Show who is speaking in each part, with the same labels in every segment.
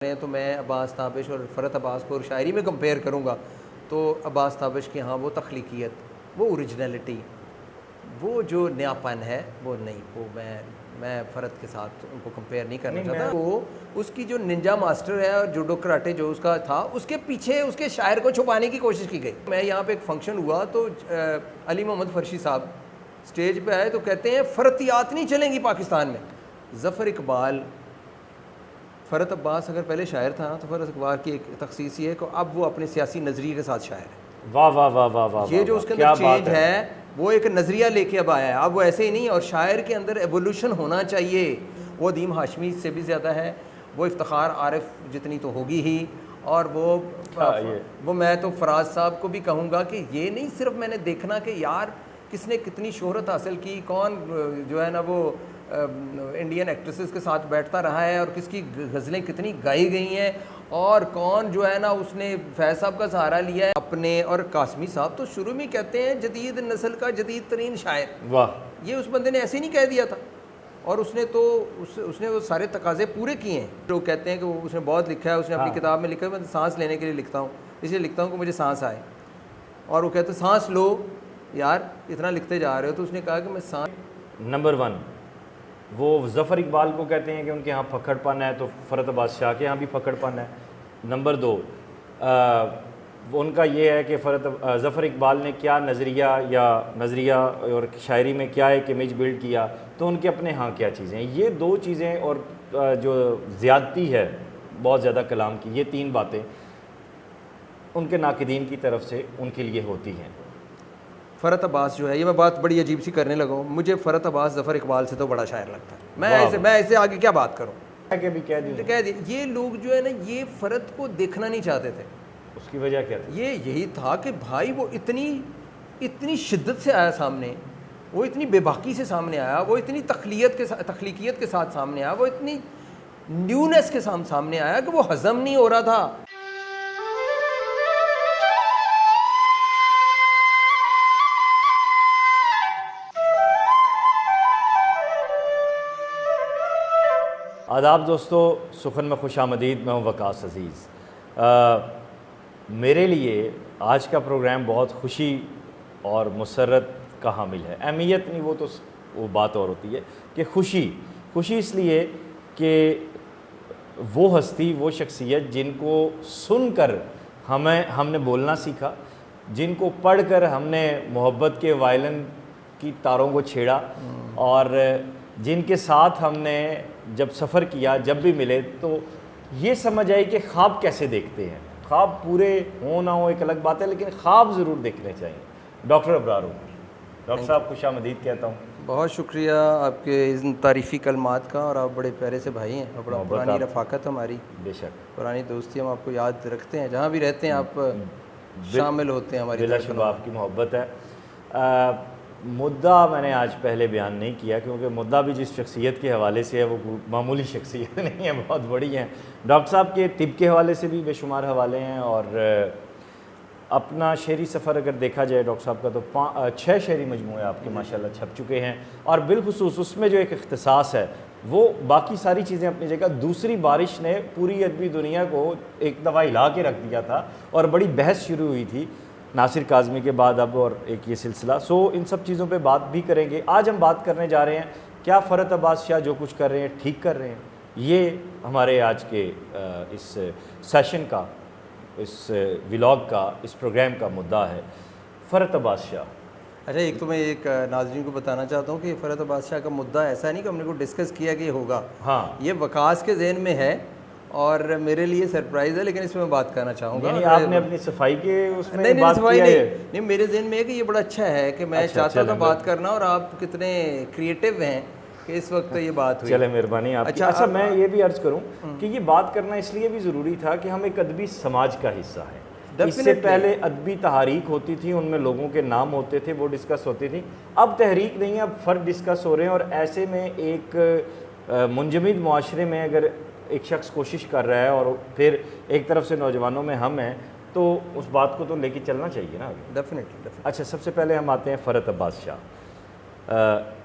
Speaker 1: तो मैं अब्बास ताबिश और फ़रत अब्बास को शायरी में कंपेयर करूँगा तो अब्बास ताबिश की हाँ वो तख्लीकियत, वो ओरिजिनलिटी, वो जो नयापन है वो नहीं, वो मैं फ़रत के साथ उनको कंपेयर नहीं करना चाहता। वो उसकी जो निंजा मास्टर है और जूडो कराटे जो उसका था, उसके पीछे उसके शायर को छुपाने की कोशिश की गई। मैं यहाँ पे एक फंक्शन हुआ तो अली मोहम्मद फ़र्शी साहब स्टेज पे आए तो कहते हैं फ़रतियात नहीं चलेंगी पाकिस्तान में। ज़फ़र इकबाल, फ़रत अब्बास अगर पहले शायर था तो फ़रत इकबाल की एक तखसीस ये है कि अब वो अपने सियासी नज़रिए के साथ शायर है।
Speaker 2: वाह वाह वाह वाह वाह,
Speaker 1: ये जो उसके अंदर चेंज है वो एक नज़रिया लेके अब आया है, अब वो ऐसे ही नहीं। और शायर के अंदर एवोल्यूशन होना चाहिए। वो अदीम हाशमी से भी ज़्यादा है, वो इफ्तिखार आरिफ जितनी तो होगी ही। और वो मैं तो फराज साहब को भी कहूँगा कि ये नहीं सिर्फ मैंने देखना कि यार किसने कितनी शोहरत हासिल की, कौन जो है ना वो इंडियन एक्ट्रेसेस के साथ बैठता रहा है और किसकी गज़लें कितनी गाई गई हैं, और कौन जो है ना उसने फैज़ साहब का सहारा लिया है अपने। और कासमी साहब तो शुरू में कहते हैं जदीद नस्ल का जदीद तरीन शायर।
Speaker 2: वाह,
Speaker 1: ये उस बंदे ने ऐसे ही नहीं कह दिया था, और उसने तो उसने वो सारे तकाजे पूरे किए हैं। जो कहते हैं कि उसने बहुत लिखा है, उसने अपनी किताब में लिखा है मैं सांस लेने के लिए लिखता हूँ, इसलिए लिखता हूँ कि मुझे सांस आए। और वो कहते सांस लो यार, इतना लिखते जा रहे हो। तो उसने कहा कि मैं सांस।
Speaker 2: नंबर 1 वो ज़फ़र इकबाल को कहते हैं कि उनके यहाँ फकड़पन है, तो फ़रत अब्बास शाह के यहाँ भी फकड़पन है। नंबर 2 वो उनका ये है कि ज़फ़र इकबाल ने क्या नज़रिया और शायरी में क्या एक इमेज बिल्ड किया, तो उनके अपने यहाँ क्या चीज़ें हैं। ये 2 चीज़ें और जो ज़्यादती है बहुत ज़्यादा कलाम की, ये 3 बातें उनके नाक़िदीन की तरफ से उनके लिए होती हैं।
Speaker 1: फ़रत अब्बास जो है, ये मैं बात बड़ी अजीब सी करने लगा हूँ, मुझे फ़रत अब्बास ज़फ़र इकबाल से तो बड़ा शायर लगता है। मैं ऐसे आगे क्या बात करूँ, कह दिया। ये लोग जो है ना ये फ़रत को देखना नहीं चाहते थे।
Speaker 2: उसकी वजह क्या थी?
Speaker 1: ये यही था कि भाई वो इतनी शिद्दत से आया सामने, वो इतनी बेबाकी से सामने आया, वो इतनी तख्लीकियत के साथ सामने आया, वो इतनी न्यूनेस के सामने आया कि वो हज़म नहीं हो रहा था।
Speaker 2: आदाब दोस्तों, सुखन में खुशामदीद। मैं हूँ वकास अज़ीज़। मेरे लिए आज का प्रोग्राम बहुत खुशी और मुसर्रत का हामिल है। अहमियत नहीं, वो बात और होती है कि खुशी इसलिए कि वो हस्ती, वो शख्सियत जिनको सुनकर हमने बोलना सीखा, जिनको पढ़कर हमने मोहब्बत के वायलिन की तारों को छेड़ा, और जिनके साथ हमने जब सफ़र किया, जब भी मिले तो ये समझ आई कि ख्वाब कैसे देखते हैं। ख्वाब पूरे हो ना हो एक अलग बात है, लेकिन ख्वाब ज़रूर देखने चाहिए। डॉक्टर अबरार हूँ। डॉक्टर साहब खुशामदीद कहता हूँ।
Speaker 1: बहुत शुक्रिया आपके इन तारीफ़ी कलमात का, और आप बड़े प्यारे से भाई हैं, और बड़ा पुरानी रफ़ाकत हमारी,
Speaker 2: बेशक
Speaker 1: पुरानी दोस्ती, हम आपको याद रखते हैं जहाँ भी रहते हैं, आप शामिल होते हैं हमारी।
Speaker 2: बिलाशुबा आपकी मोहब्बत है। मुद्दा मैंने आज पहले बयान नहीं किया क्योंकि मुद्दा भी जिस शख्सियत के हवाले से है वो मामूली शख्सियत नहीं है, बहुत बड़ी हैं। डॉक्टर साहब के तिब के हवाले से भी बेशुमार हवाले हैं, और अपना शेरी सफ़र अगर देखा जाए डॉक्टर साहब का तो 6 शेरी मजमूए आपके माशाल्लाह छप चुके हैं, और बिलखुसूस उसमें जो एक इख्तिसास है वो बाकी सारी चीज़ें अपनी जगह। दूसरी बारिश ने पूरी अदबी दुनिया को एक दफ़ा हिला के रख दिया था, और बड़ी बहस शुरू हुई थी नासिर काज़मी के बाद अब, और एक ये सिलसिला। इन सब चीज़ों पे बात भी करेंगे। आज हम बात करने जा रहे हैं क्या फ़रत अब्बास शाह जो कुछ कर रहे हैं ठीक कर रहे हैं। ये हमारे आज के इस सेशन का, इस व्लॉग का, इस प्रोग्राम का मुद्दा है फ़रत अब्बास शाह।
Speaker 1: अच्छा, एक तो मैं एक नाज़रीन को बताना चाहता हूँ कि फ़रत अब्बास शाह का मुद्दा ऐसा नहीं कि हमने को डिस्कस किया कि ये होगा।
Speaker 2: हाँ,
Speaker 1: ये वकास के जहन में है और मेरे लिए सरप्राइज़ है, लेकिन इसमें मैं बात करना चाहूँगा।
Speaker 2: यानी आपने अपनी सफाई के उसमें
Speaker 1: नहीं,
Speaker 2: बात
Speaker 1: सफाई
Speaker 2: किया
Speaker 1: नहीं, मेरे जहन में है कि ये बड़ा अच्छा है कि मैं चाहता था बात करना, और आप कितने क्रिएटिव हैं कि इस वक्त ये बात हुई।
Speaker 2: चले, मेहरबानी आपकी। अच्छा, मैं ये भी अर्ज़ करूँ कि ये बात करना इसलिए भी ज़रूरी था कि हम एक अदबी समाज का हिस्सा हैं। इससे पहले अदबी तहरीक होती थी, उनमें लोगों के नाम होते थे, वो डिस्कस होती थी। अब तहरीक नहीं है, अब फ़र्द डिस्कस हो रहे हैं, और ऐसे में एक मुंजमद मुआशरे में अगर एक शख्स कोशिश कर रहा है और फिर एक तरफ से नौजवानों में हम हैं, तो उस बात को तो लेके चलना चाहिए ना।
Speaker 1: डेफिनेटली।
Speaker 2: अच्छा, सबसे पहले हम आते हैं फ़रत अब्बास शाह।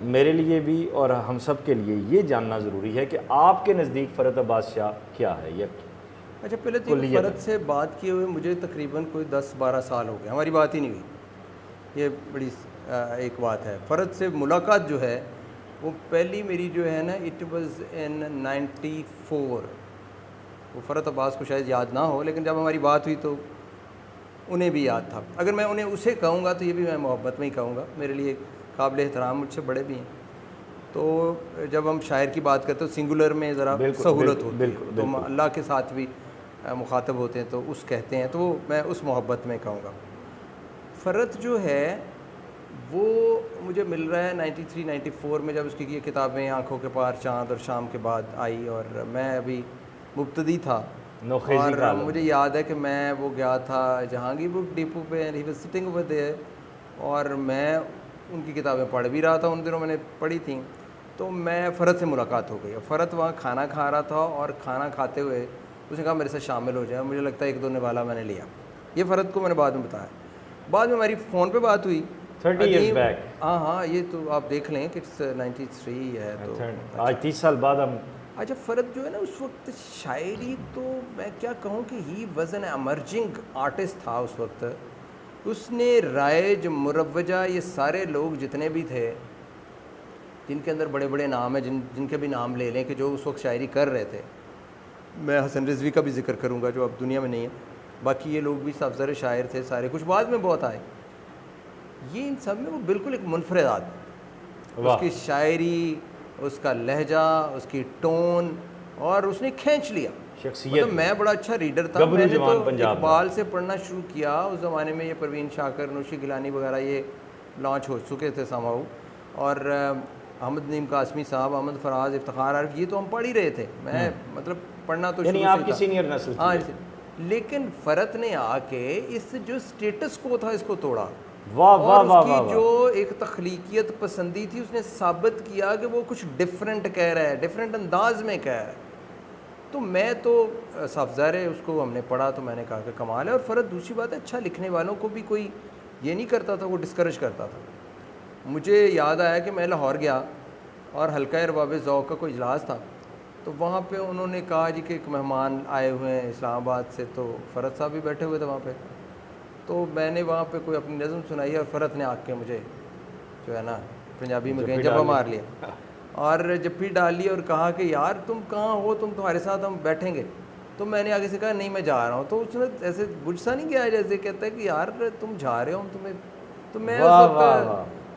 Speaker 2: मेरे लिए भी और हम सब के लिए ये जानना ज़रूरी है कि आपके नज़दीक फ़रत अब्बास शाह क्या है, या
Speaker 1: अच्छा, पहले तो
Speaker 2: कुल्लियत
Speaker 1: फ़रद से बात किए हुए मुझे तकरीबन कोई 10-12 साल हो गए, हमारी बात ही नहीं हुई। ये बड़ी एक बात है। फ़रद से मुलाकात जो है वो पहली मेरी जो है ना, इट वाज़ इन 94। वो फ़रत अब्बास को शायद याद ना हो, लेकिन जब हमारी बात हुई तो उन्हें भी याद था। अगर मैं उन्हें उसे कहूँगा तो ये भी मैं मोहब्बत में ही कहूँगा, मेरे लिए काबिल एहतराम, मुझसे बड़े भी हैं। तो जब हम शायर की बात करते हैं तो सिंगुलर में ज़रा सहूलत होती है, तो हम अल्लाह के साथ भी मुखातब होते हैं तो उस कहते हैं, तो मैं उस मोहब्बत में कहूँगा। फ़रत जो है वो मुझे मिल रहा है 93-94 में, जब उसकी ये किताबें आँखों के पार, चाँद और शाम के बाद आई, और मैं अभी मुब्तदी था। और मुझे याद है कि मैं वो गया था जहांगीर बुक डिपो पे, and he was sitting over there, और मैं उनकी किताबें पढ़ भी रहा था, उन दिनों मैंने पढ़ी थी। तो मैं फ़रत से मुलाकात हो गई। फ़रत वहाँ खाना खा रहा था, और खाना खाते हुए उसने कहा मेरे साथ शामिल हो जाए। मुझे लगता है 1-2 निवाला मैंने लिया। ये फ़रत को मैंने बाद में बताया। बाद में हमारी फ़ोन पे बात हुई
Speaker 2: 30 years back।
Speaker 1: हाँ, ये तो आप देख लें कि 93 है, तो
Speaker 2: आज 30 साल बाद हम।
Speaker 1: अच्छा, फ़रत जो है ना उस वक्त शायरी, तो मैं क्या कहूँ कि ही वज़ एन एमर्जिंग आर्टिस्ट था उस वक्त। उसने राइज, मुरवजा, ये सारे लोग जितने भी थे जिनके अंदर बड़े बड़े नाम हैं, जिनके भी नाम ले लें कि जो उस वक्त शायरी कर रहे थे, मैं हसन रिजवी का भी जिक्र करूँगा जो अब दुनिया में नहीं है, बाकी ये लोग भी अफजर शायर थे सारे, कुछ बाद में बहुत आए। ये इन सब में वो बिल्कुल एक मुनफरिद आदमी, उसकी शायरी, उसका लहजा, उसकी टोन, और उसने खींच लिया
Speaker 2: शख्सियत।
Speaker 1: मतलब मैं बड़ा अच्छा रीडर था, मैंने तो इकबाल से पढ़ना शुरू किया। उस ज़माने में ये परवीन शाकर, नौशी गिलानी वगैरह ये लॉन्च हो चुके थे समाऊ, और अहमद नईम कासमी साहब, अहमद फराज, इफ्तिखार आरिफ, ये तो हम पढ़ ही रहे थे। मैं मतलब पढ़ना तो
Speaker 2: यानी आपकी सीनियर नस्ल।
Speaker 1: हाँ, लेकिन फ़रत ने आके इस जो स्टेटस को था इसको तोड़ा।
Speaker 2: वाह वाह वाह
Speaker 1: वाह, जो एक तख्लीकियत पसंदी थी, उसने साबित किया कि वो कुछ डिफरेंट कह रहा है, डिफरेंट अंदाज में कह रहा है। तो मैं तो साफ़-ज़ाहिर है उसको हमने पढ़ा तो मैंने कहा कि कमाल है। और फ़रत दूसरी बात है, अच्छा लिखने वालों को भी कोई ये नहीं करता था, वो डिस्करेज करता था। मुझे याद आया कि मैं लाहौर गया और हल्का अरबाब ज़ौक़ का कोई इजलास था, तो वहाँ पे उन्होंने कहा जी कि एक मेहमान आए हुए हैं इस्लामाबाद से, तो फ़रत साहब भी बैठे हुए थे वहाँ पे। तो मैंने वहाँ पे कोई अपनी नज़म सुनाई और फ़रत ने आके मुझे जो है ना पंजाबी में कहीं जब्बा मार लिया और जप्पी डाल ली और कहा कि यार तुम कहाँ हो, तुम तुम्हारे साथ हम बैठेंगे। तो मैंने आगे से कहा नहीं मैं जा रहा हूँ। तो उसने ऐसे गुस्सा नहीं किया, जैसे कहता है कि यार तुम जा रहे हो, तुम्हें। तो मैं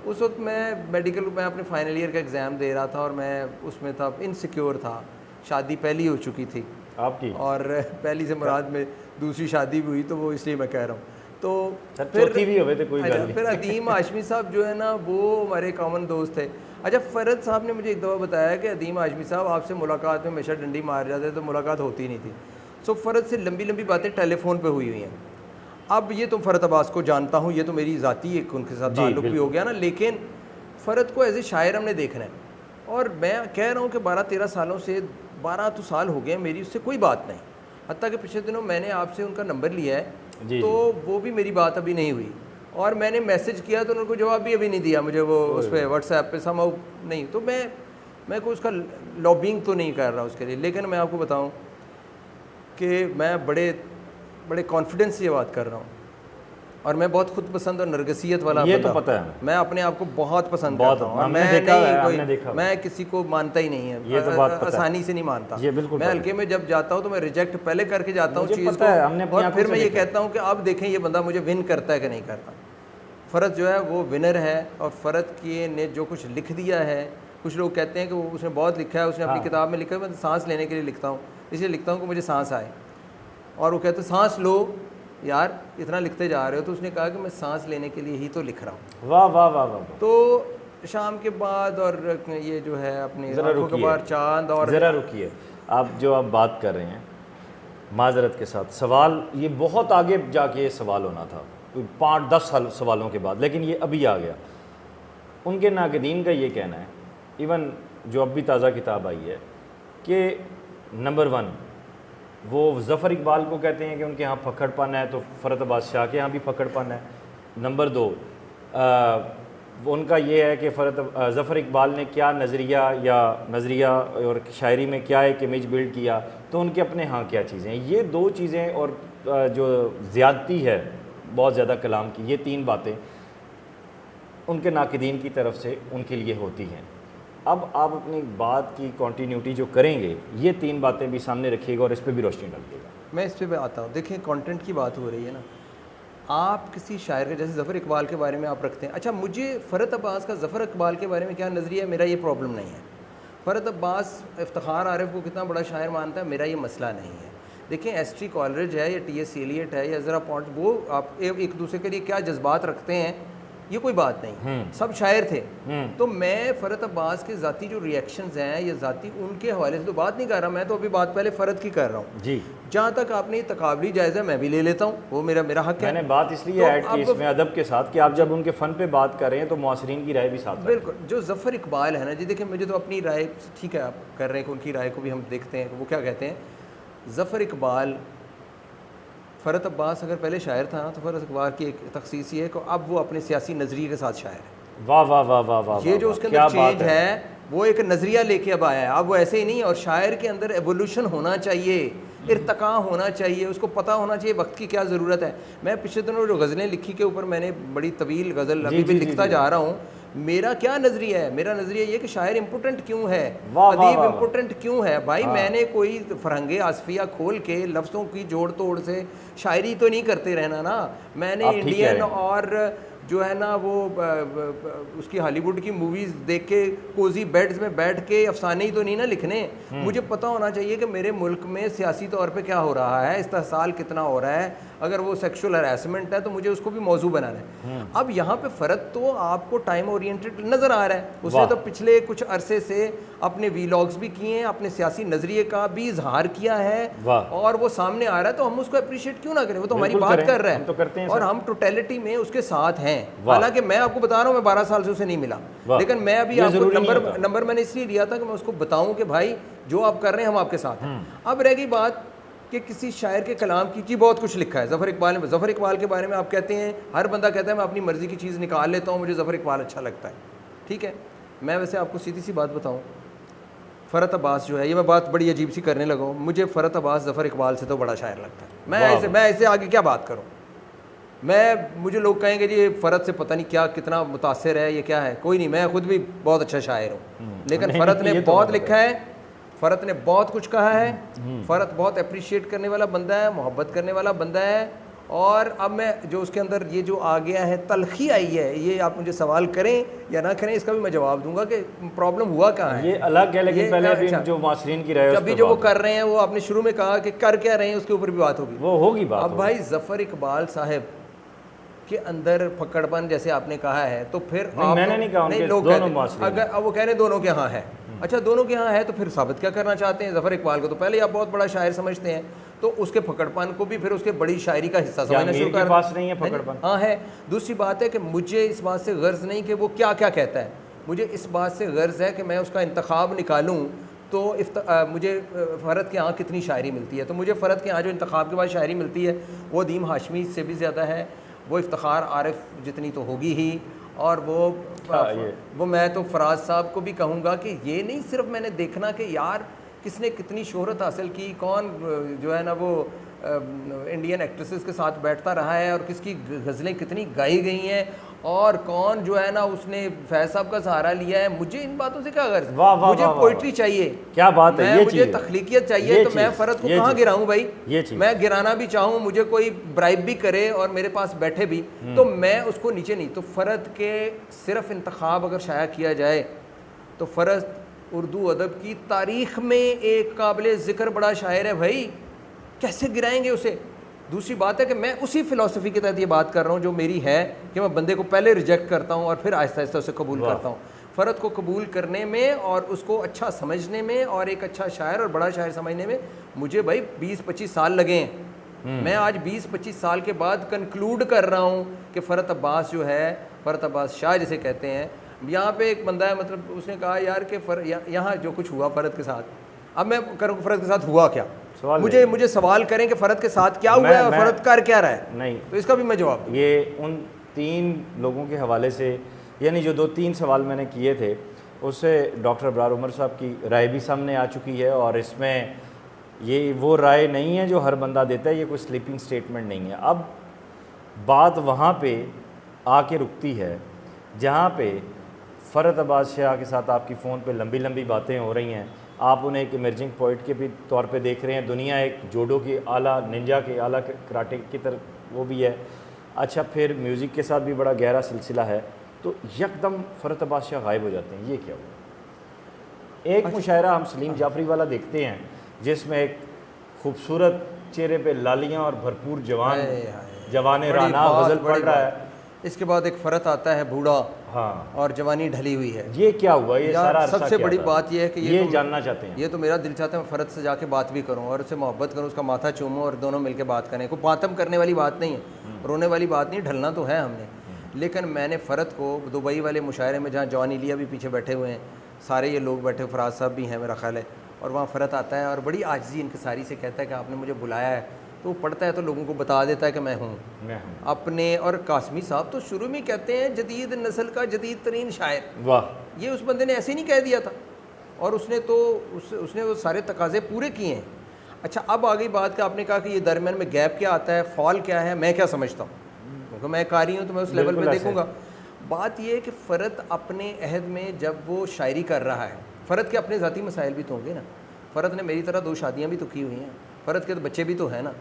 Speaker 1: उस वक्त मैं मेडिकल में अपने फाइनल ईयर का एग्ज़ाम दे रहा था और मैं उसमें था, इनसिक्योर था, शादी पहली हो चुकी थी आपकी, और पहली से मुराद में दूसरी शादी भी हुई, तो वो इसलिए मैं कह रहा हूँ। तो फिर भी हुए थे कोई गल नहीं। फिर अदीम हाशमी साहब जो है ना वो हमारे कॉमन दोस्त थे। अच्छा, फ़रत साहब ने मुझे एक दफ़ा बताया कि अदीम हाशमी साहब आपसे मुलाकात में हमेशा डंडी मार जाते, तो मुलाकात होती नहीं थी। सो फ़रत से लंबी लंबी बातें टेलीफोन पे हुई हैं। अब ये तो फ़रत अब्बास को जानता हूँ, ये तो मेरी ज़ाती एक उनके साथ ताल्लुक़ भी हो गया ना, लेकिन फ़रत को एज ए शायर हमने देखना है। और मैं कह रहा हूँ कि 12-13 सालों से, 12 तो साल हो गए मेरी उससे कोई बात नहीं। हत्ता कि पिछले दिनों मैंने आपसे उनका नंबर लिया है, तो वो भी मेरी बात अभी नहीं हुई, और मैंने मैसेज किया तो उनको जवाब भी अभी नहीं दिया मुझे, वो उस पर व्हाट्सएप पे समाउ नहीं। तो मैं कोई उसका लॉबिंग तो नहीं कर रहा उसके लिए, लेकिन मैं आपको बताऊं कि मैं बड़े कॉन्फिडेंस से ये बात कर रहा हूँ, और मैं बहुत खुद पसंद और नरगसियत वाला
Speaker 2: ये तो पता है,
Speaker 1: मैं अपने आप को बहुत पसंद करता हूँ, और मैं किसी को मानता ही नहीं है, ये तो बात आसानी से नहीं मानता। मैं हल्के में जब जाता हूँ तो मैं रिजेक्ट पहले करके जाता हूँ चीज़ को, और फिर मैं ये कहता हूँ कि अब देखें ये बंदा मुझे विन करता है कि नहीं करता। फ़रत जो है वो विनर है, और फ़रत के ने जो कुछ लिख दिया है, कुछ लोग कहते हैं कि वो उसने बहुत लिखा है, उसने अपनी किताब में लिखा है, मैं सांस लेने के लिए लिखता हूँ, इसलिए लिखता हूँ कि मुझे सांस आए, और वो कहते सांस लो यार इतना लिखते जा रहे हो। तो उसने कहा कि मैं सांस लेने के लिए ही तो लिख रहा हूँ। वाह वाह वाह वाह। तो शाम के बाद और ये जो है अपनी आंखों के बाहर चांद, और
Speaker 2: ज़रा रुकिए, आप जो आप बात कर रहे हैं माजरत के साथ, सवाल ये बहुत आगे जाके ये सवाल होना था 5-10 सवालों के बाद, लेकिन ये अभी आ गया। उनके नाक़दीन का ये कहना है, इवन जो अब भी ताज़ा किताब आई है, कि नंबर 1 वो ज़फ़र इकबाल को कहते हैं कि उनके यहाँ फक्कड़पन है, तो फ़रत अब्बास शाह के यहाँ भी फक्कड़पन है। नंबर 2 उनका ये है कि ज़फ़र इकबाल ने क्या नज़रिया और शायरी में क्या एक इमेज बिल्ड किया, तो उनके अपने हाँ क्या चीज़ें हैं। ये दो चीज़ें और जो ज़्यादती है बहुत ज़्यादा कलाम की, ये तीन बातें उनके नाक़िदीन की तरफ से उनके लिए होती हैं। अब आप अपनी बात की कंटिन्यूटी जो करेंगे, ये तीन बातें भी सामने रखिएगा और इस पर भी रोशनी डालिएगा।
Speaker 1: मैं इस पे आता हूँ। देखिए कंटेंट की बात हो रही है ना, आप किसी शायर के जैसे ज़फ़र इकबाल के बारे में आप रखते हैं, अच्छा मुझे फ़रत अब्बास का ज़फ़र इकबाल के बारे में क्या नज़रिया है, मेरा ये प्रॉब्लम नहीं है। फ़रत अब्बास इफ्तिखार आरिफ को कितना बड़ा शायर मानता है, मेरा ये मसला नहीं है। देखिए एस.टी. कॉलरिज है या T.S. एलियट है या ज़रा पॉइंट, वो आप एक दूसरे के लिए क्या जज्बात रखते हैं ये कोई बात नहीं, सब शायर थे। तो मैं फ़रत अब्बास के ज़ाती जो रिएक्शंस हैं या ज़ाती उनके हवाले से तो बात नहीं कर रहा, मैं तो अभी बात पहले फ़रत की कर रहा हूँ
Speaker 2: जी।
Speaker 1: जहाँ तक आपने तकाबली जायज़ा मैं भी ले लेता हूँ, वो मेरा हक है।
Speaker 2: मैंने बात इसलिए ऐड की इसमें अदब के साथ कि आप जब उनके फ़न पे बात कर रहे हैं तो मुआसरीन की राय भी साथ
Speaker 1: बिल्कुल। जो ज़फ़र इकबाल है ना जी, देखिए मुझे तो अपनी राय ठीक है, आप कर रहे हैं कि उनकी राय को भी हम देखते हैं, वो क्या कहते हैं। ज़फ़र इकबाल, फ़रत अब्बास अगर पहले शायर था ना, तो फ़रत इकबाल की एक तख़सीस ये है कि अब वो अपने सियासी नज़रिए के साथ शायर है।
Speaker 2: वाह वाह वाह वाह वाह,
Speaker 1: ये जो उसके अंदर चेंज है वो एक नज़रिया लेके अब आया है, अब वो ऐसे ही नहीं। और शायर के अंदर एवोल्यूशन होना चाहिए, इर्तका होना चाहिए, उसको पता होना चाहिए वक्त की क्या ज़रूरत है। मैं पिछले दिनों जो गज़लें लिखी के ऊपर मैंने बड़ी तवील गज़ल अभी भी लिखता जा रहा हूँ, मेरा क्या नज़रिया है, मेरा नज़रिया ये कि शायर इम्पोर्टेंट क्यों है, अदीब इम्पोर्टेंट क्यों है। भाई मैंने कोई फरहंगे आसफिया खोल के लफ्ज़ों की जोड़ तोड़ से शायरी तो नहीं करते रहना ना। मैंने इंडियन और जो है ना वो उसकी हॉलीवुड की मूवीज़ देख के कोजी बेड्स में बैठ के अफसाने ही तो नहीं ना लिखने। मुझे पता होना चाहिए कि मेरे मुल्क में सियासी तौर पे क्या हो रहा है, इस्तेहसाल कितना हो रहा है, अगर वो सेक्सुअल हरासमेंट है तो मुझे उसको भी मौजू बनाना है। अब यहाँ पे फ़र्क तो आपको टाइम ओरिएंटेड नज़र आ रहा है। उसने तो पिछले कुछ अरसे से अपने वीलॉग्स भी किए हैं, अपने सियासी नज़रिए का भी इजहार किया है और वो सामने आ रहा है, तो हम उसको अप्रिशिएट क्यों ना करें। वो तो हमारी बात कर रहा है,
Speaker 2: तो करते हैं
Speaker 1: और हम टोटलिटी में उसके साथ हैं। हालांकि मैं आपको बता रहा हूँ मैं 12 साल से उसे नहीं मिला, लेकिन मैं अभी आपको नंबर मैंने इसलिए लिया था कि मैं उसको बताऊं कि भाई जो आप कर रहे हैं हम आपके साथ हैं। अब रह गई बात कि किसी शायर के कलाम की, जी बहुत कुछ लिखा है ज़फ़र इकबाल ने। ज़फ़र इकबाल के बारे में आप कहते हैं, हर बंदा कहता है मैं अपनी मर्ज़ी की चीज़ निकाल लेता हूँ, मुझे ज़फ़र इकबाल अच्छा लगता है, ठीक है। मैं वैसे आपको सीधी सी बात बताऊँ, फ़रत अब्बास जो है, ये मैं बात बड़ी अजीब सी करने लगा हूँ, मुझे फ़रत अब्बास ज़फ़र इकबाल से तो बड़ा शायर लगता है। मैं ऐसे आगे क्या बात करूँ। मुझे लोग कहेंगे जी फ़रत से पता नहीं क्या कितना मुतासिर है, ये क्या है। कोई नहीं, मैं ख़ुद भी बहुत अच्छा शायर हूँ, लेकिन फ़रत ने बहुत लिखा है, फ़रत ने बहुत कुछ कहा है, फ़रत बहुत अप्रिशिएट करने वाला बंदा है, मोहब्बत करने वाला बंदा है। और अब मैं जो उसके अंदर ये जो आ गया है, तलखी आई है, ये आप मुझे सवाल करें या ना करें इसका भी मैं जवाब दूंगा कि प्रॉब्लम हुआ कहाँ है।
Speaker 2: ये अलग है, लेकिन पहले अभी जो मासरीन की राय
Speaker 1: अभी जो वो कर रहे हैं, वो आपने शुरू में कहा कि कर क्या रहे हैं, उसके ऊपर भी बात होगी,
Speaker 2: वो होगी बात।
Speaker 1: अब भाई ज़फ़र इकबाल साहब के अंदर फकड़पन जैसे आपने कहा है, तो फिर
Speaker 2: मैंने नहीं कहा,
Speaker 1: नहीं, लोग अगर अब वो कह रहे हैं दोनों के यहाँ है, अच्छा दोनों के यहाँ है तो फिर साबित क्या करना चाहते हैं। ज़फ़र इकबाल को तो पहले आप बहुत बड़ा शायर समझते हैं, तो उसके फकड़पन को भी फिर उसके बड़ी शायरी का हिस्सा समझना शुरू कर।
Speaker 2: पास नहीं है फकड़पन,
Speaker 1: हाँ है। दूसरी बात है कि मुझे इस बात से गर्ज नहीं कि वो क्या क्या कहता है, मुझे इस बात से गर्ज है कि मैं उसका इंतखाब निकालूँ तो मुझे फ़रत के यहाँ कितनी शायरी मिलती है। तो मुझे फ़रत के यहाँ जो इंतखाब के बाद शायरी मिलती है वो अदीम हाशमी से भी ज़्यादा है, वो इफ्तिखार आरिफ जितनी तो होगी ही, और वो मैं तो फराज साहब को भी कहूँगा कि ये नहीं सिर्फ मैंने देखना कि यार किसने कितनी शोहरत हासिल की, कौन जो है ना वो इंडियन एक्ट्रेसेस के साथ बैठता रहा है और किसकी गज़लें कितनी गाई गई हैं, और कौन जो है ना उसने फैज़ साहब का सहारा लिया है। मुझे इन बातों से क्या गर्ज, मुझे पोइट्री चाहिए,
Speaker 2: क्या बात है,
Speaker 1: मुझे तख्लीकियत चाहिए, तो मैं फ़रत को कहाँ गिराऊँ भाई। मैं गिराना भी चाहूँ, मुझे कोई ब्राइब भी करे और मेरे पास बैठे भी, तो मैं उसको नीचे नहीं। तो फ़रत के सिर्फ इंतखाब अगर शाया किया जाए तो फ़रत उर्दू अदब की तारीख़ में एक काबिल ज़िक्र बड़ा शायर है भाई, कैसे गिराएंगे उसे। दूसरी बात है कि मैं उसी फ़िलासफ़ी के तहत ये बात कर रहा हूँ जो मेरी है कि मैं बंदे को पहले रिजेक्ट करता हूँ और फिर आहिस्ता आहिस्ता उसे कबूल करता हूँ। फ़रत को कबूल करने में और उसको अच्छा समझने में और एक अच्छा शायर और बड़ा शायर समझने में मुझे भाई 20-25 साल लगे हैं। मैं आज 20-25 साल के बाद कंक्लूड कर रहा हूँ कि फ़रत अब्बास जो है, फ़रत अब्बास शाह जिसे कहते हैं, यहाँ पे एक बंदा है, मतलब उसने कहा यार कि यहाँ जो कुछ हुआ फ़रत के साथ, अब मैं करूँ फ़रत के साथ हुआ क्या, मुझे सवाल करें कि फ़रत के साथ क्या हुआ है और फ़रत कर क्या रहा है,
Speaker 2: नहीं
Speaker 1: तो इसका भी मैं जवाब।
Speaker 2: ये उन 3 लोगों के हवाले से यानी जो 2-3 सवाल मैंने किए थे उससे डॉक्टर अबरार उमर साहब की राय भी सामने आ चुकी है, और इसमें ये वो राय नहीं है जो हर बंदा देता है, ये कोई स्लीपिंग स्टेटमेंट नहीं है। अब बात वहाँ पे आके रुकती है जहाँ पे फ़रत अब्बास शाह के साथ आपकी फ़ोन पे लंबी लंबी बातें हो रही हैं, आप उन्हें एक इमर्जिंग पॉइंट के भी तौर पे देख रहे हैं, दुनिया एक जोडो की आला निंजा के आला कराटे की तरफ वो भी है। अच्छा, फिर म्यूज़िक के साथ भी बड़ा गहरा सिलसिला है, तो यकदम फ़रत अब्बास शाह गायब हो जाते हैं, ये क्या हुआ? एक मुशायरा हम सलीम जाफरी वाला देखते हैं जिसमें एक खूबसूरत चेहरे पे लालियाँ और भरपूर जवान राना गज़ल पढ़ रहा है,
Speaker 1: इसके बाद एक फ़रत आता है बूढ़ा,
Speaker 2: हाँ,
Speaker 1: और जवानी ढली हुई है।
Speaker 2: ये क्या हुआ? ये सारा
Speaker 1: सबसे बड़ी बात ये है कि
Speaker 2: ये जानना चाहते हैं।
Speaker 1: ये तो मेरा दिल चाहता है मैं फ़रत से जाके बात भी करूं और उससे मोहब्बत करूं, उसका माथा चूमूं और दोनों मिलकर बात करें। कोई मातम करने वाली बात नहीं है, रोने वाली बात नहीं, ढलना तो है हमने। लेकिन मैंने फ़रत को दुबई वाले मुशायरे में, जहाँ जॉन इलिया भी पीछे बैठे हुए हैं, सारे ये लोग बैठे, फराज साहब भी हैं मेरा ख्याल है, और वहाँ फ़रत आता है और बड़ी आजिज़ी इनकिसारी से कहता है कि आपने मुझे बुलाया है, तो वो पढ़ता है तो लोगों को बता देता है कि मैं हूँ अपने। और कासमी साहब तो शुरू में कहते हैं जदीद नस्ल का जदीद तरीन शायर,
Speaker 2: वाह,
Speaker 1: ये उस बंदे ने ऐसे ही नहीं कह दिया था, और उसने तो उसने वो सारे तकाजे पूरे किए हैं। अच्छा, अब आ गई बात कि आपने कहा कि ये दरमियान में गैप क्या आता है, फॉल क्या है, मैं क्या समझता हूँ, क्योंकि मैं कारी हूँ तो मैं उस लेवल पे देखूँगा। बात ये है कि फ़रत अपने अहद में जब वो शायरी कर रहा है, फ़रत के अपने ज़ाती मसाइल भी तो होंगे ना, फ़रत ने मेरी तरह 2 शादियाँ भी तो की हुई हैं, फ़रत के तो बच्चे भी तो हैं ना,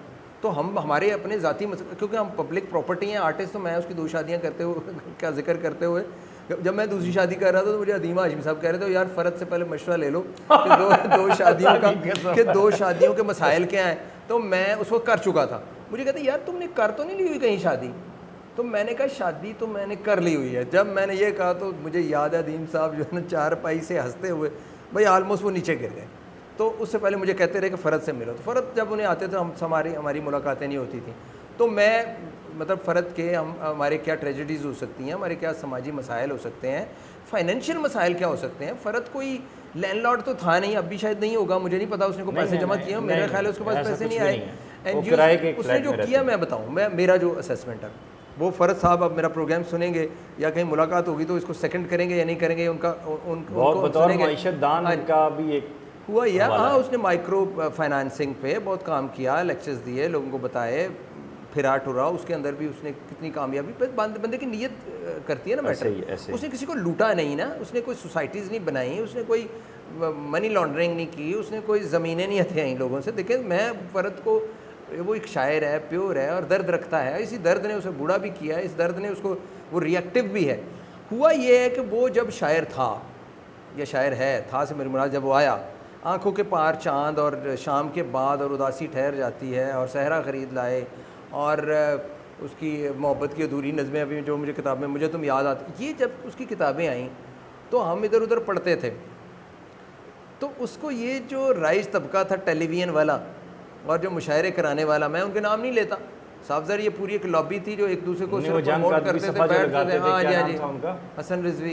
Speaker 1: तो हम हमारे अपने ज़ाती क्योंकि हम पब्लिक प्रॉपर्टी हैं आर्टिस्ट, तो मैं उसकी 2 शादियाँ करते हुए क्या जिक्र करते हुए, जब मैं दूसरी शादी कर रहा था तो मुझे अदीमा हाशिमी साहब कह रहे थे यार फ़रत से पहले मशवरा ले लो कि दो शादियों के मसाइल क्या हैं। तो मैं उस वक्त कर चुका था, मुझे कहते यार तुमने कर तो नहीं ली हुई कहीं शादी, तो मैंने कहा शादी तो मैंने कर ली हुई है। जब मैंने ये कहा तो मुझे याद है अदीम साहब जो है ना चारपाई से हंसते हुए भाई ऑलमोस्ट वो नीचे गिर गए। तो उससे पहले मुझे कहते रहे कि फ़रत से मिलो, तो फ़रत जब उन्हें आते थे हमारी मुलाकातें नहीं होती थी, तो मैं मतलब फ़रत के हमारे क्या ट्रेजेडीज़ हो सकती हैं, हमारे क्या समाजी मसाइल हो सकते हैं, फाइनेंशियल मसाइल क्या हो सकते हैं। फ़रत कोई लैंडलॉर्ड तो था नहीं, अब भी शायद नहीं होगा, मुझे नहीं पता, उसने को पैसे जमा किए, मेरा ख्याल है उसके पास पैसे नहीं आए। एनजीओ उसने जो किया मैं बताऊँ, मेरा जो असेसमेंट है वो फ़रत साहब अब मेरा प्रोग्राम सुनेंगे या कहीं मुलाकात होगी तो इसको सेकंड करेंगे या नहीं करेंगे, उनको
Speaker 2: सुनेंगे।
Speaker 1: हुआ या हाँ, उसने माइक्रो फाइनेंसिंग पे बहुत काम किया, लेक्चर्स दिए, लोगों को बताए, फिरा टुरा, उसके अंदर भी उसने कितनी कामयाबी, बंदे की नीयत करती है ना मैटर। उसने किसी को लूटा नहीं ना, उसने कोई सोसाइटीज़ नहीं बनाई, उसने कोई मनी लॉन्ड्रिंग नहीं की, उसने कोई ज़मीनें नहीं हथियाई लोगों से। देखिए मैं फ़रत को, वो एक शायर है, प्योर है और दर्द रखता है, इसी दर्द ने उसे बूढ़ा भी किया है, इस दर्द ने उसको, वो रिएक्टिव भी है। हुआ ये है कि वो जब शायर था या शायर है, था से मेरी मुराद, जब वो आया, आँखों के पार चाँद और शाम के बाद और उदासी ठहर जाती है और सहरा ख़रीद लाए और उसकी मोहब्बत की अधूरी नज़में, अभी जो मुझे किताब में मुझे तुम याद आती, ये जब उसकी किताबें आईं तो हम इधर उधर पढ़ते थे, तो उसको ये जो राइज तबका था टेलीविज़न वाला और जो मुशायरे कराने वाला, मैं उनके नाम नहीं लेता साहब, सर ये पूरी एक लॉबी थी जो एक दूसरे को प्रमोट करते थे, बैठते थे। हाँ जी, हसन रिजवी।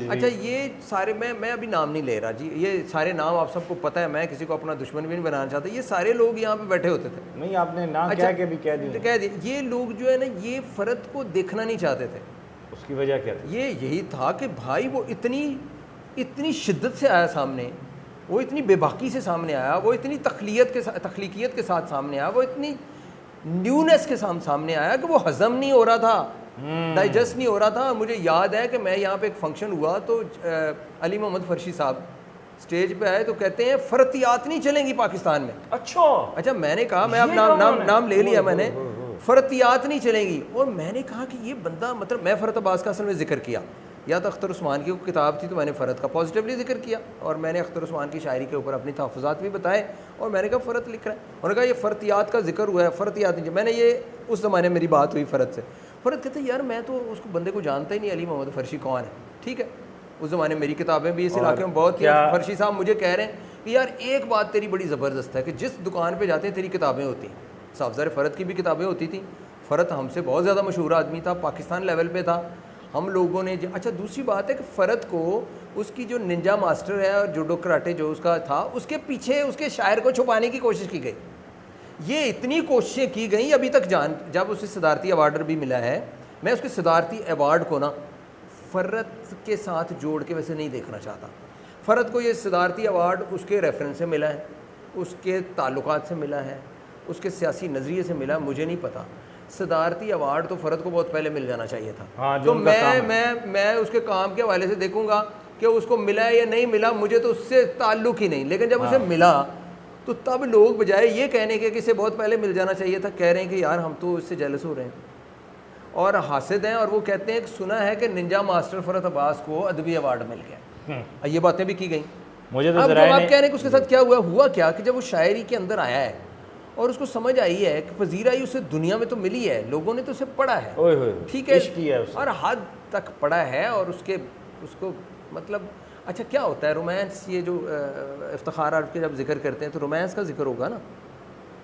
Speaker 1: अच्छा, ये सारे मैं अभी नाम नहीं ले रहा जी, ये सारे नाम आप सबको पता है, मैं किसी को अपना दुश्मन भी नहीं बनाना चाहता, ये सारे लोग यहाँ पे बैठे होते थे।
Speaker 2: नहीं, आपने नाम कह के भी कह दिया।
Speaker 1: ये लोग जो है ना, ये फ़रत को देखना नहीं चाहते थे।
Speaker 2: उसकी वजह क्या थी?
Speaker 1: ये यही था कि भाई वो इतनी शिद्दत से आया सामने, वो इतनी बेबाकी से सामने आया, वो इतनी तख्लीकियत के साथ सामने आया, वो इतनी न्यूनेस के सामने आया कि वो हज़म नहीं हो रहा था, डाइजेस्ट नहीं हो रहा था। मुझे याद है कि मैं यहाँ पे एक फंक्शन हुआ तो अली मोहम्मद फर्शी साहब स्टेज पे आए तो कहते हैं फ़रतियात नहीं चलेंगी पाकिस्तान में। अच्छा, मैंने कहा, मैं अब नाम ले लिया मैंने, फ़रतियात नहीं चलेंगी। और मैंने कहा कि ये बंदा, मतलब मैं फ़रत अब्बास का असल में जिक्र किया, या तो अख्तर उस्मान की किताब थी तो मैंने फ़रत का पॉजिटिवली जिक्र किया, और मैंने अख्तर उस्मान की शायरी के ऊपर अपनी तहफ़्फ़ुज़ात भी बताए, और मैंने कहा फ़रत लिख रहा है, उन्होंने कहा ये फ़रतियात का जिक्र हुआ है, फ़रतियात नहीं। मैंने ये उस ज़माने मेरी बात हुई फ़रत से, फ़रत कहते यार मैं तो उसको बंदे को जानता ही नहीं, अली मोहम्मद फ़र्शी कौन है। ठीक है, उस ज़माने मेरी किताबें भी इस इलाके में बहुत थी। फ़र्शी साहब मुझे कह रहे हैं कि यार एक बात तेरी बड़ी ज़बरदस्त है कि जिस दुकान पर जाते हैं तेरी किताबें होती हैं। साहब ज़ाहिर फ़रत की भी किताबें होती थी, फ़रत हमसे बहुत ज़्यादा मशहूर आदमी था, पाकिस्तान लेवल पे था, हम लोगों ने। अच्छा, दूसरी बात है कि फ़रत को उसकी जो निंजा मास्टर है और जूडो कराटे जो उसका था, उसके पीछे उसके शायर को छुपाने की कोशिश की गई। ये इतनी कोशिशें की गई अभी तक, जब उसे सदारती अवार्ड भी मिला है, मैं उसके सदारती अवार्ड को ना फ़रत के साथ जोड़ के वैसे नहीं देखना चाहता। फ़रत को ये सदारती अवार्ड उसके रेफरेंस से मिला है, उसके ताल्लुकात से मिला है, उसके सियासी नज़रिए से मिला, मुझे नहीं पता। सदारती अवार्ड तो फ़रत को बहुत पहले मिल जाना चाहिए था।
Speaker 2: हाँ,
Speaker 1: तो मैं उसके काम के हवाले से देखूंगा कि उसको मिला है या नहीं मिला, मुझे तो उससे ताल्लुक़ ही नहीं। लेकिन जब उसे मिला तो तब लोग बजाय ये कहने के कि इसे बहुत पहले मिल जाना चाहिए था, कह रहे हैं कि यार हम तो इससे जेलस हो रहे हैं और हासिद हैं। और वो कहते हैं कि सुना है कि निंजा मास्टर फ़रत अब्बास को अदबी अवार्ड मिल गया। ये बातें भी की गई।
Speaker 2: मुझे तो
Speaker 1: अब जब आप कह रहे हैं कि उसके साथ क्या हुआ क्या कि जब वो शायरी के अंदर आया है और उसको समझ आई है कि पजीराई उसे दुनिया में तो मिली है, लोगों ने तो उसे पढ़ा है, ठीक है, और हद तक पढ़ा है और उसको मतलब अच्छा क्या होता है रोमांस, ये जो इफ्तिखार आर्ट के जब जिक्र करते हैं तो रोमांस का जिक्र होगा ना,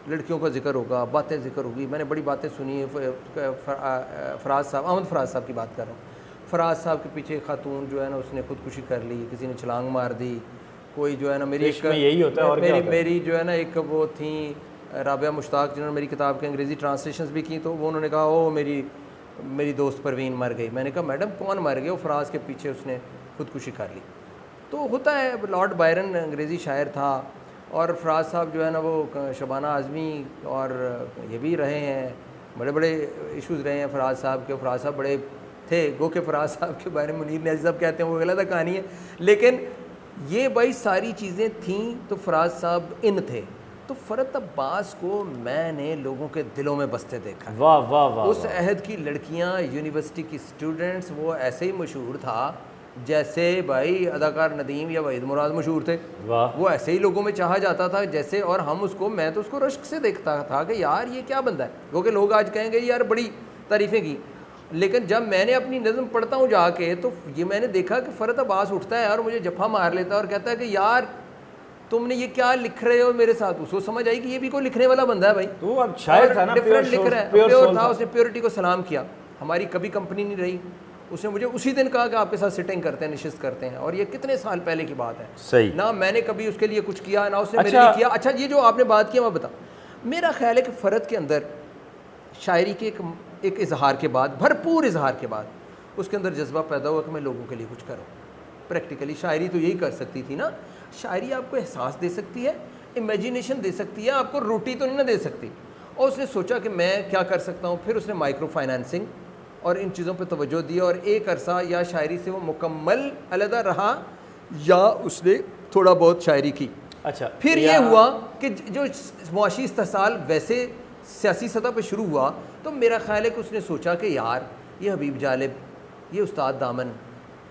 Speaker 1: लड़कियों का जिक्र होगा, बातें जिक्र होगी। मैंने बड़ी बातें सुनी है, फराज साहब, अहमद फराज साहब की बात कर रहा हूँ। फराज साहब के पीछे खातून जो है ना उसने खुदकुशी कर ली, किसी ने छलांग मार दी, कोई जो है ना मेरी
Speaker 2: यही होता है। और
Speaker 1: मेरी जो है ना एक वो थी राबिया मुश्ताक जिन्होंने मेरी किताब के अंग्रेज़ी ट्रांसलेशंस भी की, तो वो उन्होंने कहा ओ मेरी दोस्त परवीन मर गई। मैंने कहा मैडम कौन मर गया? वो फराज के पीछे उसने खुदकुशी कर ली। तो होता है, लॉर्ड बायरन अंग्रेज़ी शायर था और फराज साहब जो है ना वो शबाना आज़मी और ये भी रहे हैं, बड़े बड़े इश्यूज़ रहे हैं फराज साहब के। फराज साहब बड़े थे, गो के फराज साहब के बारे में मुनीर न्याज़ी साहब कहते हैं वो गलत कहानी है, लेकिन ये भाई सारी चीज़ें थीं। तो फराज साहब इन थे। तो फ़रत अब्बास को मैंने लोगों के दिलों में बसते देखा।
Speaker 2: वाह वाह वाह।
Speaker 1: उस अहद की लड़कियां, यूनिवर्सिटी की स्टूडेंट्स, वो ऐसे ही मशहूर था जैसे भाई अदाकार नदीम या वहीद मुराद मशहूर थे। वो ऐसे ही लोगों में चाहा जाता था जैसे, और मैं तो उसको रश्क से देखता था कि यार ये क्या बंदा है। क्योंकि लोग आज कहेंगे यार बड़ी तारीफ़ें की, लेकिन जब मैंने अपनी नज़म पढ़ता हूँ जाके तो ये मैंने देखा कि फ़रत अब्बास उठता है और मुझे जफ़ा मार लेता है और कहता है कि यार तुमने ये क्या लिख रहे हो मेरे साथ। उसको समझ आई कि ये भी कोई लिखने वाला बंदा है भाई,
Speaker 2: तो अब शायर था ना,
Speaker 1: डिफरेंट लिख रहा है, प्योर था। उसने प्योरिटी को सलाम किया। हमारी कभी कंपनी नहीं रही, उसने मुझे उसी दिन कहा कि आपके साथ सिटिंग करते हैं, नशिस्त करते हैं, और ये कितने साल पहले की बात है।
Speaker 2: सही
Speaker 1: ना मैंने कभी उसके लिए कुछ किया ना उसने मेरे लिए किया। अच्छा ये जो आपने बात की मैं बता, मेरा ख्याल है कि फ़रत के अंदर शायरी के एक इजहार के बाद, भरपूर इजहार के बाद, उसके अंदर जज्बा पैदा हुआ कि मैं लोगों के लिए कुछ करूँ। प्रैक्टिकली शायरी तो यही कर सकती थी ना, शायरी आपको एहसास दे सकती है, इमेजिनेशन दे सकती है, आपको रोटी तो नहीं ना दे सकती। और उसने सोचा कि मैं क्या कर सकता हूँ। फिर उसने माइक्रो फाइनेंसिंग और इन चीज़ों पे तवज्जो दी और एक अरसा या शायरी से वो मुकम्मल अलहदा रहा या उसने थोड़ा बहुत शायरी की।
Speaker 2: अच्छा,
Speaker 1: फिर ये हुआ कि जो मुआशी इस्तेहसाल वैसे सियासी सतह पे शुरू हुआ, तो मेरा ख्याल है कि उसने सोचा कि यार ये हबीब जालिब, ये उस्ताद दामन,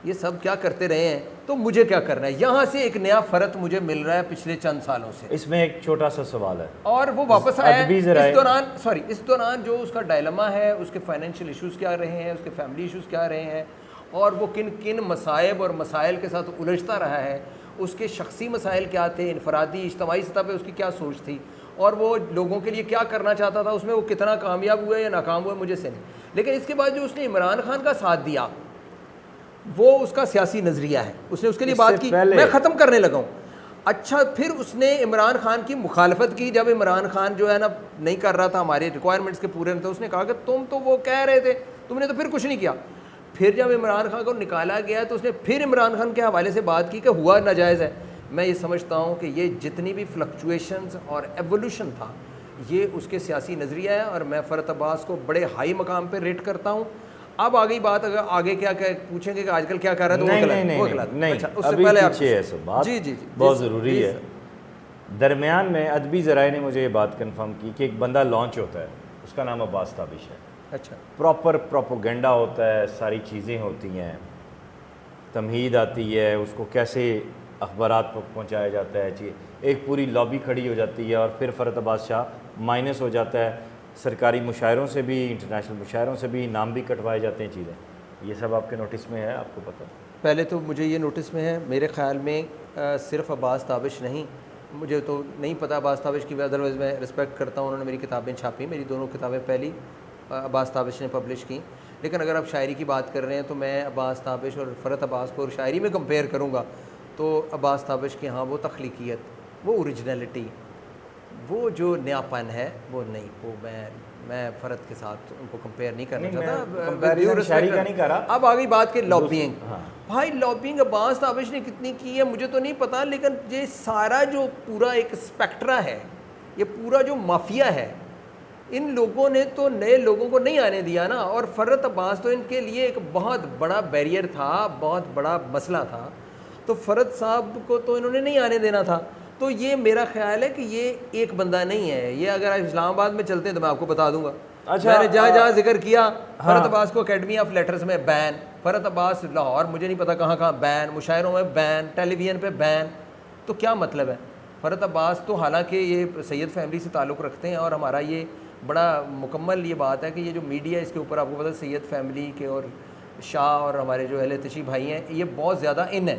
Speaker 1: ये सब क्या करते रहे हैं, तो मुझे क्या करना है। यहाँ से एक नया फ़रत मुझे मिल रहा है पिछले चंद सालों से।
Speaker 2: इसमें एक छोटा सा सवाल है,
Speaker 1: और वो वापस आया इस दौरान जो उसका डायलमा है, उसके फाइनेंशियल इश्यूज़ क्या रहे हैं, उसके फैमिली इश्यूज़ क्या रहे हैं, और वो किन किन मसाइब और मसाइल के साथ उलझता रहा है, उसके शख्सी मसाइल क्या थे, इनफरादी इज्तमाई सतह पर उसकी क्या सोच थी, और वो लोगों के लिए क्या करना चाहता था, उसमें वो कितना कामयाब हुआ या नाकाम हुआ मुझे से नहीं। लेकिन इसके बाद जो उसने इमरान खान का साथ दिया वो उसका सियासी नज़रिया है, उसने उसके लिए बात की। मैं ख़त्म करने लगा हूँ। अच्छा, फिर उसने इमरान खान की मुखालफत की जब इमरान खान जो है ना नहीं कर रहा था हमारे रिक्वायरमेंट्स के पूरे, तो उसने कहा कि तुम तो वो कह रहे थे, तुमने तो फिर कुछ नहीं किया। फिर जब इमरान खान को निकाला गया तो उसने फिर इमरान खान के हवाले से बात की कि हुआ नाजायज़ है। मैं ये समझता हूँ कि ये जितनी भी फ्लक्चुएशंस और एवोल्यूशन था ये उसके सियासी नज़रिया है, और मैं फ़रत अब्बास को बड़े हाई मकाम पर रेट करता हूँ। अब आ गई बात, अगर आगे क्या पूछेंगे कि आजकल क्या कर रहा है तो
Speaker 2: नहीं, अच्छा, उससे पहले पीछे है सब बात जी बहुत ज़रूरी है। दरमियान में अदबी ज़राए ने मुझे ये बात कंफर्म की कि एक बंदा लॉन्च होता है, उसका नाम अब्बास ताबिश है।
Speaker 1: अच्छा,
Speaker 2: प्रॉपर प्रोपोगेंडा होता है, सारी चीज़ें होती हैं, तमहीद आती है, उसको कैसे अखबारात पर पहुँचाया जाता है, एक पूरी लॉबी खड़ी हो जाती है, और फिर फ़रत अब्बास शाह माइनस हो जाता है। सरकारी मुशायरों से भी, इंटरनेशनल मुशायरों से भी नाम भी कटवाए जाते हैं चीज़ें। ये सब आपके नोटिस में है, आपको पता?
Speaker 1: पहले तो मुझे ये नोटिस में है, मेरे ख़्याल में सिर्फ अब्बास ताबिश नहीं, मुझे तो नहीं पता अब्बास ताबिश की, अदरवाइज़ मैं रिस्पेक्ट करता हूँ, उन्होंने मेरी किताबें छापी, मेरी दोनों किताबें पहली अब्बास ताबिश ने पब्लिश की। लेकिन अगर आप शायरी की बात कर रहे हैं तो मैं अब्बास ताबिश और फ़रत अब्बास को शायरी में कंपेयर करूँगा तो अब्बास ताबिश की हाँ वो तख्लीकियत, वो ओरिजिनलिटी, वो जो नयापन है वो नहीं, वो मैं फ़रद के साथ उनको कंपेयर नहीं करना चाहता,
Speaker 2: कंपैरिजन शायरी का नहीं करा।
Speaker 1: अब आ गई बात के लॉबिंग।
Speaker 2: हाँ।
Speaker 1: भाई लॉबिंग अब्बास ताबिश ने कितनी की है मुझे तो नहीं पता, लेकिन ये सारा जो पूरा एक स्पेक्ट्रा है, ये पूरा जो माफिया है, इन लोगों ने तो नए लोगों को नहीं आने दिया ना। और फ़रत अब्बास तो इनके लिए एक बहुत बड़ा बैरियर था, बहुत बड़ा मसला था, तो फ़रत साहब को तो इन्होंने नहीं आने देना था। तो ये मेरा ख्याल है कि ये एक बंदा नहीं है, ये अगर आप इस्लामाबाद में चलते हैं तो मैं आपको बता दूंगा।
Speaker 2: अच्छा,
Speaker 1: मैंने जहाँ जहाँ जिक्र किया,
Speaker 2: हाँ।
Speaker 1: फ़रत अब्बास को अकेडमी ऑफ लेटर्स में बैन, फ़रत अब्बास लाहौर मुझे नहीं पता कहाँ कहाँ बैन, मुशायरों में बैन, टेलीविज़न पे बैन। तो क्या मतलब है? फ़रत अब्बास तो हालांकि ये सैयद फैमिली से ताल्लुक़ रखते हैं, और हमारा ये बड़ा मुकम्मल ये बात है कि ये जो मीडिया इसके ऊपर आपको पता है सैयद फैमिली के और शाह और हमारे जो अहले तशी भाई हैं, ये बहुत ज़्यादा इन है,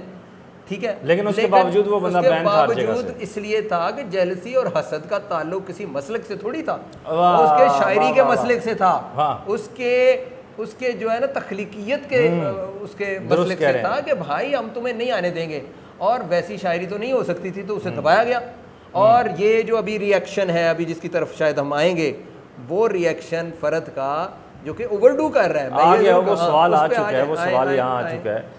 Speaker 1: ठीक है।
Speaker 2: लेकिन उसके बावजूद वो बंदा बैन था हर जगह से।
Speaker 1: इसलिए था कि जेलसी और हसद का ताल्लुक किसी मसलक से थोड़ी था,
Speaker 2: वाह,
Speaker 1: उसके शायरी
Speaker 2: वाह,
Speaker 1: के
Speaker 2: वाह,
Speaker 1: मसलक से था,
Speaker 2: हाँ।
Speaker 1: उसके जो है ना तख्लीकियत के उसके मसलक से था कि भाई हम तुम्हें नहीं आने देंगे, और वैसी शायरी तो नहीं हो सकती थी, तो उसे दबाया गया। और ये जो अभी रिएक्शन है, अभी जिसकी तरफ शायद हम आएंगे, वो रिएक्शन फ़रद का जो कि ओवरडू कर रहा है।
Speaker 2: आ गया वो सवाल आ चुका है, वो सवाल यहाँ आ चुका है।